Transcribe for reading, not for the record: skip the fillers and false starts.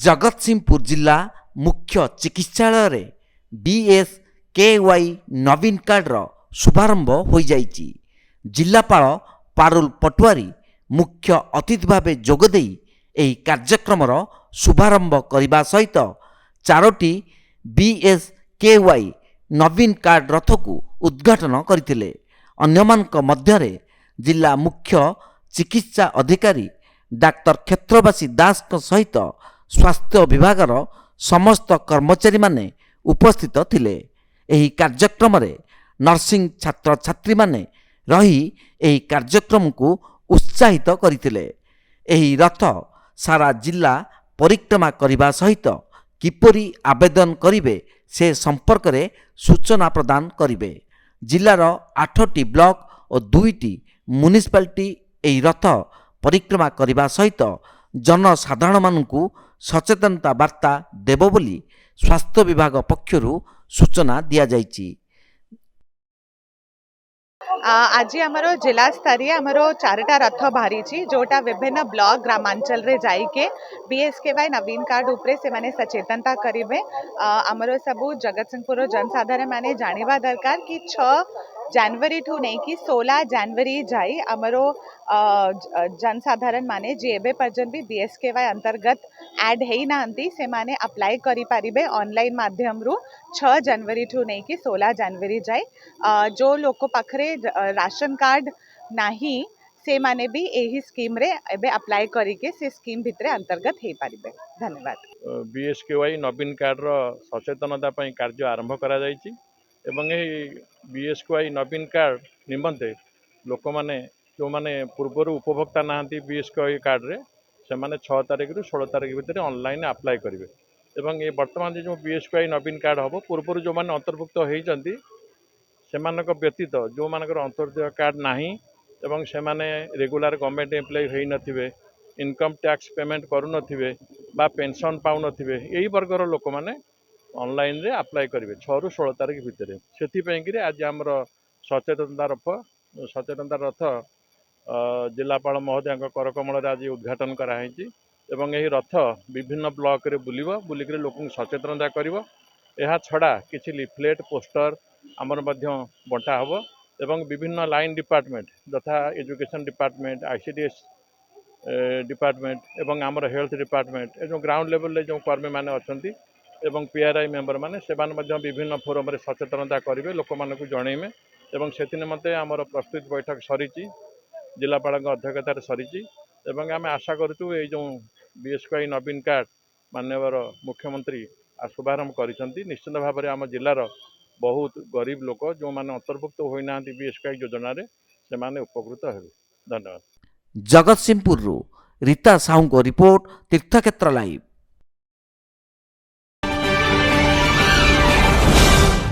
जगतसिंहपुर जिला मुख्य चिकित्सालय बीएसकेवाई नवीन कार्डर शुभारंभ हो जाइछि। जिलापाल पारुल पटवारी मुख्य अतिथि भाव जोगदे यह कार्यक्रम शुभारंभ करने सहित 4टी बीएसकेवाई नवीन कार्ड रथ को उद्घाटन करथिले। अन्यमानक मध्यरे जिला मुख्य चिकित्सा अधिकारी डाक्टर क्षेत्रवासी दास सहित स्वास्थ्य विभागर समस्त कर्मचारी माने उपस्थित थिले। एही कार्यक्रम रे नर्सिंग छात्र छात्री माने रही एही कार्यक्रम को उत्साहित करथिले। एही रथ सारा जिला परिक्रमा करने सहित किपरि आवेदन करिवे से संपर्क रे सूचना प्रदान करिवे। जिलार 8टी ब्लॉक और 2टी म्युनिसिपालिटी एही रथ परिक्रमा करने सहित जनसाधारण मानकु सचेतनता वार्ता देव बोली स्वास्थ्य विभाग पक्षरु सूचना दिया जाइछि। आज आमर जिला स्तरीय आमर 4टा रथ बाहरी जोटा विभिन्न ब्लॉक ग्रामांचल रे जाइके बीएसकेवाई नवीन कार्ड उपरे से माने सचेतनता करिवे। आमर सबू जगतसिंहपुर जनसाधारण माने जानिबा दरकार कि 6 जनवरी ठू नहीं कि 16 जनवरी जाई आमर जनसाधारण माने जे एबे पर्यंत भी बीएसकेवाई अंतर्गत ऐड हेई नांती से माने अप्लाई करि पारिबे ऑनलाइन माध्यम रु 6 जनवरी ठू नहीं कि 16 जनवरी जाए। जो लोक पाखरे राशन कार्ड नाही से माने भी यही स्कीम रे एबे अप्लाई करिके से स्कीम भितरे अंतर्गत हेई पारिबे। धन्यवाद। बीएसकेवाई नवीन कार्ड रो सचेतनता पई कार्य आरंभ करा जायछि एवं बीएसकेवाई नवीन कार्ड निमंते लोक माने जो माने पूर्वर उपभोक्ता नाहंती बीएसकेवाई कार्ड रे से माने 6 तारिख रु 16 तारिख भितर ऑनलाइन अप्लाई करिवे एवं ये वर्तमान जो बीएसकेवाई नवीन कार्ड हबो पूर्वर जो माने अंतर्भुक्त होइचंती सेमानक व्यतीत जो मानकर अंतर्देय कार्ड नाही एवं से माने रेगुलर गवर्नमेंट एम्प्लॉय होई नथिबे इनकम टैक्स पेमेंट करू नथिबे बा पेंशन पाउ नथिबे एही वर्गर लोक माने ऑनलाइन रे अप्लाई करिवे 6 रु 16 तारिख भितर सेति पई कि आज हमर सचेतनता रथ जिलापाल महोदय करकमल आज उद्घाटन कराई एवं यही रथ विभिन्न ब्लॉक रे बुलिक लोक सचेतनता करिवो। यह छड़ा किछि लिफलेट पोस्टर आमर मध्य बंटा हबो एवं विभिन्न लाइन डिपार्टमेंट तथा एजुकेशन डिपार्टमेंट आईसीडीएस डिपार्टमेंट एवं आमर हेल्थ डिपार्टमेंट जो ग्राउंड लेवल जो कर्मी माने अछंती एवं पीआरआई मेंबर माने सेबान मध्य विभिन्न फोरम रे सचेतनता करिवे लोक मानकु जणैमे एवं सेति निमंते आमर प्रस्तुत बैठक सरीची जिलापाल अध्यक्षतार सरीची एवं आम आशा करूँ ये जो बीएसकेवाई नवीन कार्ड माननीय मुख्यमंत्री शुभारंभ करिसंती निश्चित भाव में आम जिलार बहुत गरीब लोक जो माने अंतर्भुक्त होइना बीएसकेवाई योजना रे से माने उपकृत हेबे। धन्यवाद। जगतसिंहपुर रीता साहू को रिपोर्ट तीर्थक्षेत्र लाइव।